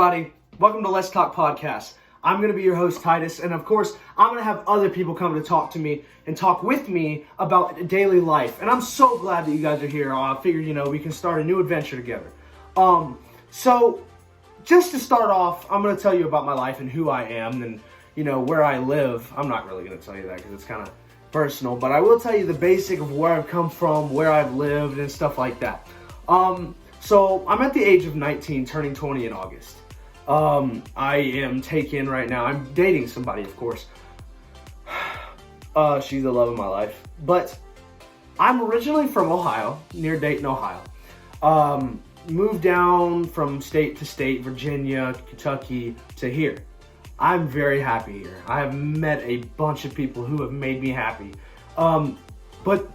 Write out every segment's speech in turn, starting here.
everybody? Welcome to Let's Talk Podcast. I'm going to be your host, Titus, and of course, I'm going to have other people come to talk to me and talk with me about daily life. And I'm so glad that you guys are here. I figured, we can start a new adventure together. So, just to start off, I'm going to tell you about my life and who I am and, where I live. I'm not really going to tell you that because it's kind of personal, but I will tell you the basic of where I've come from, where I've lived, and stuff like that. So I'm at the age of 19, turning 20 in August. I am taken right now. I'm dating somebody, of course. She's the love of my life. But I'm originally from Ohio, near Dayton, Ohio. Moved down from state to state, Virginia, Kentucky, to here. I'm very happy here. I have met a bunch of people who have made me happy. But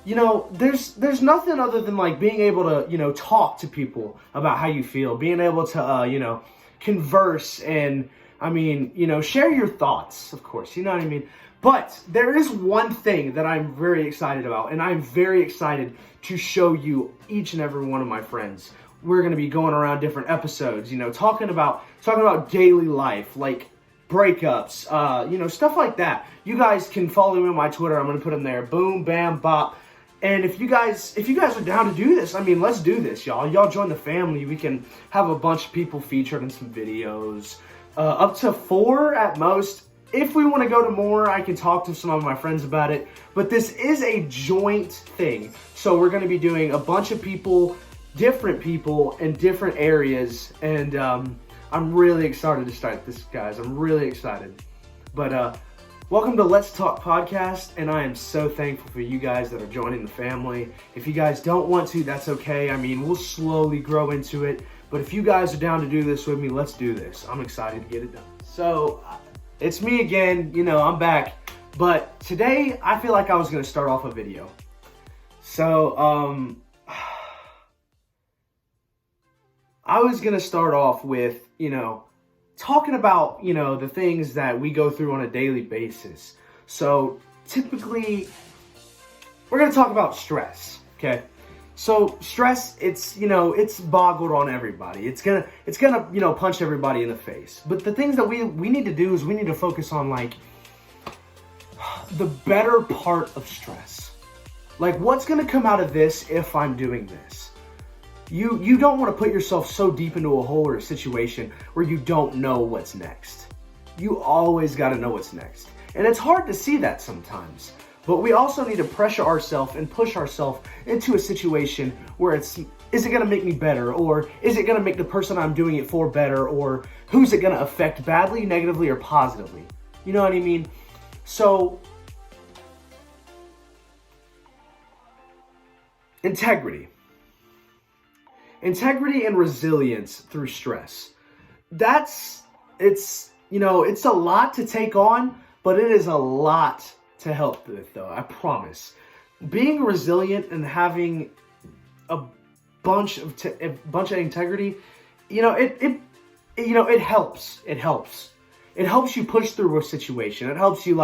there's nothing other than like being able to, talk to people about how you feel, being able to, converse and, share your thoughts, of course, you know what I mean? But there is one thing that I'm very excited about, and I'm very excited to show you each and every one of my friends. We're going to be going around different episodes, talking about daily life, like breakups, stuff like that. You guys can follow me on my Twitter. I'm going to put them there. Boom, bam, bop. And if you guys are down to do this, let's do this, y'all. Y'all join the family. We can have a bunch of people featured in some videos, up to 4 at most. If we want to go to more, I can talk to some of my friends about it. But this is a joint thing. So we're going to be doing a bunch of people, different people in different areas. And I'm really excited to start this, guys. I'm really excited. But welcome to Let's Talk Podcast, and I am so thankful for you guys that are joining the family. If you guys don't want to, that's okay. We'll slowly grow into it. But if you guys are down to do this with me, let's do this. I'm excited to get it done. So, it's me again. I'm back. But today, I feel like I was going to start off a video. So, I was going to start off with, talking about, the things that we go through on a daily basis. So typically, we're going to talk about stress, okay? So stress, it's boggled on everybody. It's gonna, punch everybody in the face. But the things that we need to do is we need to focus on, like, the better part of stress. Like, what's going to come out of this if I'm doing this? You don't want to put yourself so deep into a hole or a situation where you don't know what's next. You always got to know what's next. And it's hard to see that sometimes. But we also need to pressure ourselves and push ourselves into a situation where is it going to make me better? Or is it going to make the person I'm doing it for better? Or who's it going to affect badly, negatively, or positively? You know what I mean? So, integrity and resilience through stress. It's a lot to take on, but it is a lot to help with, though, I promise. Being resilient and having a bunch of integrity, it helps. It helps. It helps you push through a situation. It helps you,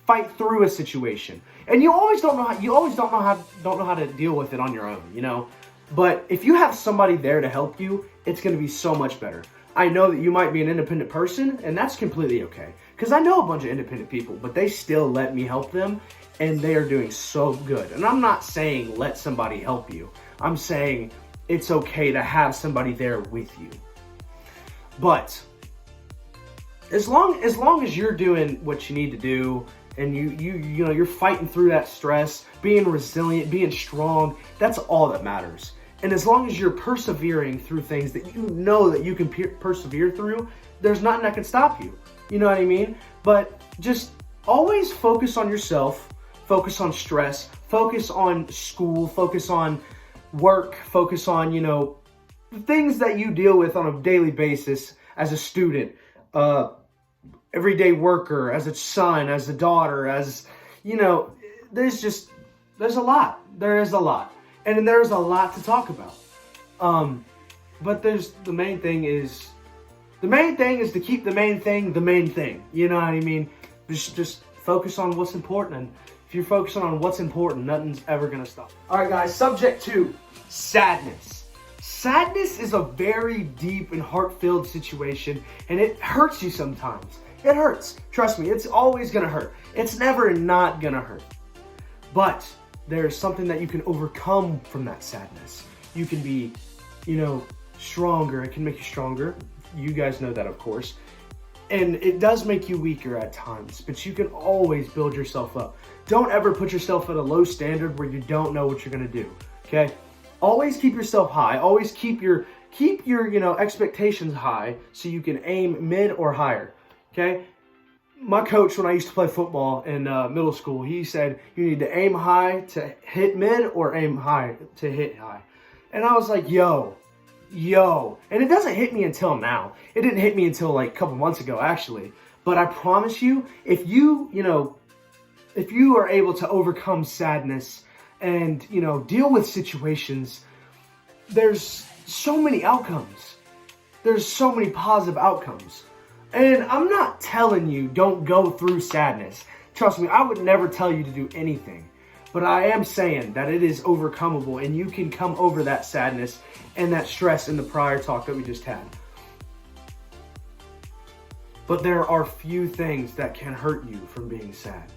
fight through a situation. And you always don't know how to deal with it on your own, But if you have somebody there to help you, it's going to be so much better. I know that you might be an independent person, and that's completely okay. Because I know a bunch of independent people, but they still let me help them, and they are doing so good. And I'm not saying let somebody help you. I'm saying it's okay to have somebody there with you. But as long as you're doing what you need to do, and you're fighting through that stress, being resilient, being strong, that's all that matters. And as long as you're persevering through things that you know that you can persevere through, there's nothing that can stop you. You know what I mean? But just always focus on yourself, focus on stress, focus on school, focus on work, focus on, the things that you deal with on a daily basis as a student, everyday worker, as a son, as a daughter, there's a lot. There is a lot. And there's a lot to talk about. But the main thing is to keep the main thing. You know what I mean? Just focus on what's important. And if you're focusing on what's important, nothing's ever going to stop. All right, guys, subject 2, sadness. Sadness is a very deep and heart-filled situation, and it hurts you sometimes. It hurts. Trust me, it's always gonna hurt. It's never not gonna hurt. But there's something that you can overcome from that sadness. You can be, stronger. It can make you stronger. You guys know that, of course. And it does make you weaker at times, but you can always build yourself up. Don't ever put yourself at a low standard where you don't know what you're gonna do, okay? Always keep yourself high. Always keep your expectations high so you can aim mid or higher, okay? My coach, when I used to play football in middle school, he said you need to aim high to hit mid or aim high to hit high. And I was like, yo. And it doesn't hit me until now. It didn't hit me until like a couple months ago, actually. But I promise you, if you are able to overcome sadness and, deal with situations, there's so many outcomes. There's so many positive outcomes. And I'm not telling you don't go through sadness. Trust me, I would never tell you to do anything. But I am saying that it is overcomeable and you can come over that sadness and that stress in the prior talk that we just had. But there are few things that can hurt you from being sad.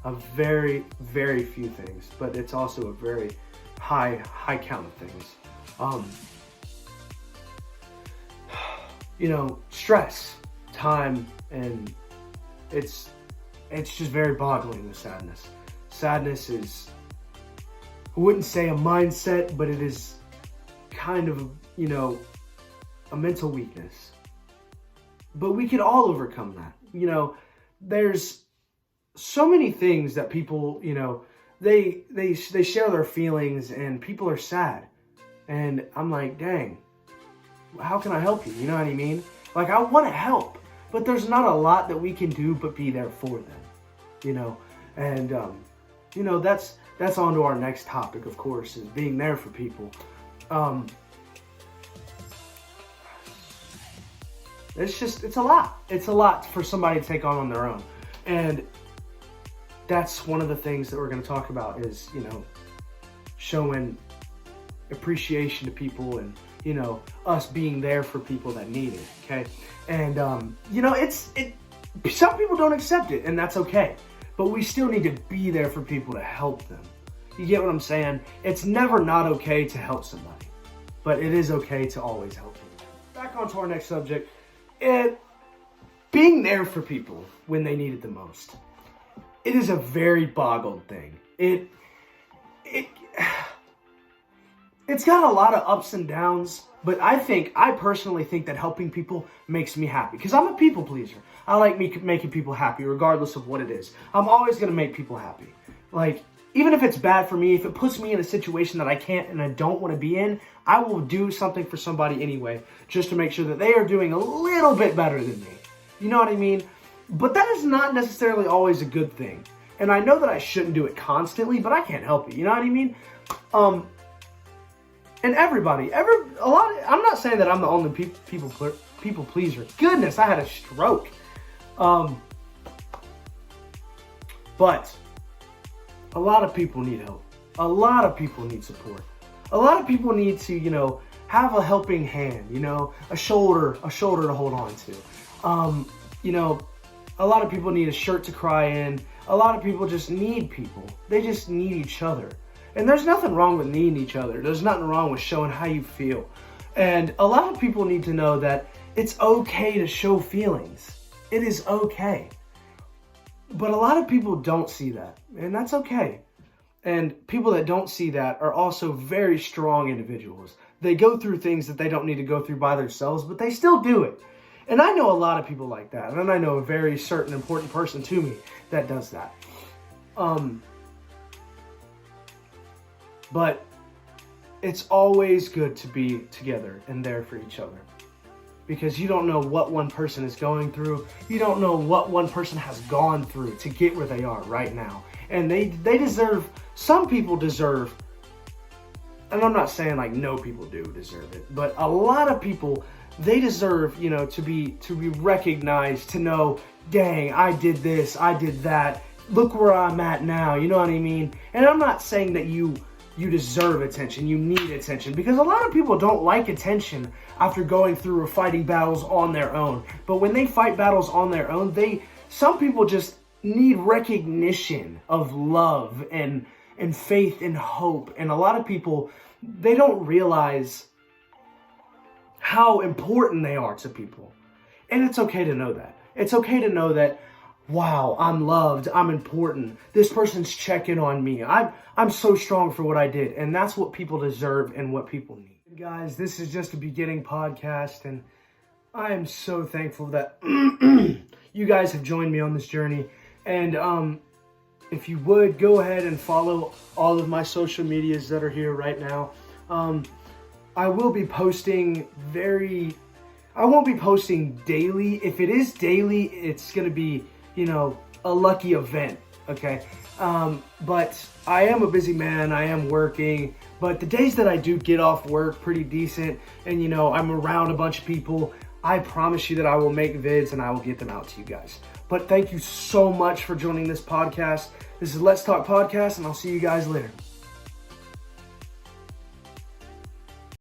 A very, very few things. But it's also a very high count of things. Stress, time, and it's just very boggling with sadness. Sadness is, I wouldn't say a mindset, but it is kind of, a mental weakness. But we can all overcome that. There's so many things that people, they share their feelings and people are sad. And I'm like, dang, how can I help you? You know what I mean? Like, I want to help, but there's not a lot that we can do but be there for them, and that's on to our next topic, of course, is being there for people. It's a lot. It's a lot for somebody to take on their own. And that's one of the things that we're going to talk about is, showing appreciation to people and, us being there for people that need it, okay? And, some people don't accept it, and that's okay. But we still need to be there for people to help them. You get what I'm saying? It's never not okay to help somebody, but it is okay to always help them. Back on to our next subject. Being there for people when they need it the most. It is a very boggled thing. It's got a lot of ups and downs, but I personally think that helping people makes me happy because I'm a people pleaser. I like making people happy regardless of what it is. I'm always going to make people happy. Like, even if it's bad for me, if it puts me in a situation that I can't and I don't want to be in, I will do something for somebody anyway, just to make sure that they are doing a little bit better than me. You know what I mean? But that is not necessarily always a good thing. And I know that I shouldn't do it constantly, but I can't help it. You know what I mean? And I'm not saying that I'm the only people pleaser. Goodness, I had a stroke. But a lot of people need help. A lot of people need support. A lot of people need to, have a helping hand, a shoulder to hold on to. A lot of people need a shirt to cry in. A lot of people just need people. They just need each other. And there's nothing wrong with needing each other. There's nothing wrong with showing how you feel. And a lot of people need to know that it's okay to show feelings. It is okay. But a lot of people don't see that, and that's okay. And people that don't see that are also very strong individuals. They go through things that they don't need to go through by themselves, but they still do it. And I know a lot of people like that. And I know a very certain important person to me that does that. But it's always good to be together and there for each other. Because you don't know what one person is going through. You don't know what one person has gone through to get where they are right now. And they deserve, some people deserve, and I'm not saying like no people do deserve it, but a lot of people, they deserve, to be recognized, to know, dang, I did this, I did that, look where I'm at now, you know what I mean? And I'm not saying that you you deserve attention. You need attention. Because a lot of people don't like attention after going through or fighting battles on their own. But when they fight battles on their own, some people just need recognition of love and faith and hope. And a lot of people, they don't realize how important they are to people. And it's okay to know that. It's okay to know that, wow, I'm loved, I'm important. This person's checking on me. I'm so strong for what I did. And that's what people deserve and what people need. Guys, this is just a beginning podcast, and I am so thankful that you guys have joined me on this journey. And if you would, go ahead and follow all of my social medias that are here right now. I will be posting I won't be posting daily. If it is daily, it's going to be, a lucky event, okay? But I am a busy man. I am working. But the days that I do get off work pretty decent and, I'm around a bunch of people, I promise you that I will make vids and I will get them out to you guys. But thank you so much for joining this podcast. This is Let's Talk Podcast, and I'll see you guys later.